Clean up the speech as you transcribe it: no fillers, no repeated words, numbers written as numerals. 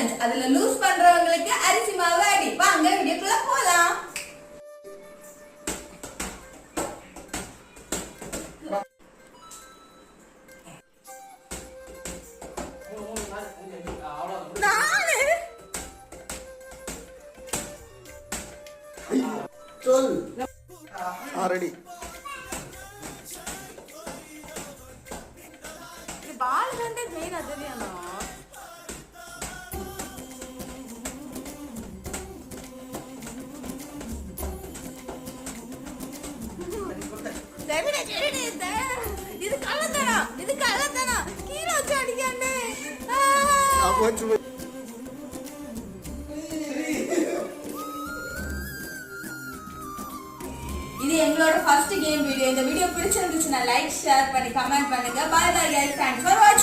Challenge. அதுல loose பண்றவங்களுக்கு அரிசி மாவு அடி. வாங்க வீடியோக்குள்ள போலாம். चल रेडी బాల్ కంటే మెయిన్ అదే అన్న ఇది కళ్ళతనా కీలో వచ్చి అడిగాండి இது எங்களோட ஃபர்ஸ்ட் கேம் வீடியோ. இந்த வீடியோ பிடிச்சிருந்துச்சுன்னா லைக் ஷேர் பண்ணி கமெண்ட் பண்ணுங்க. Bye bye guys, thanks for வாட்சிங்.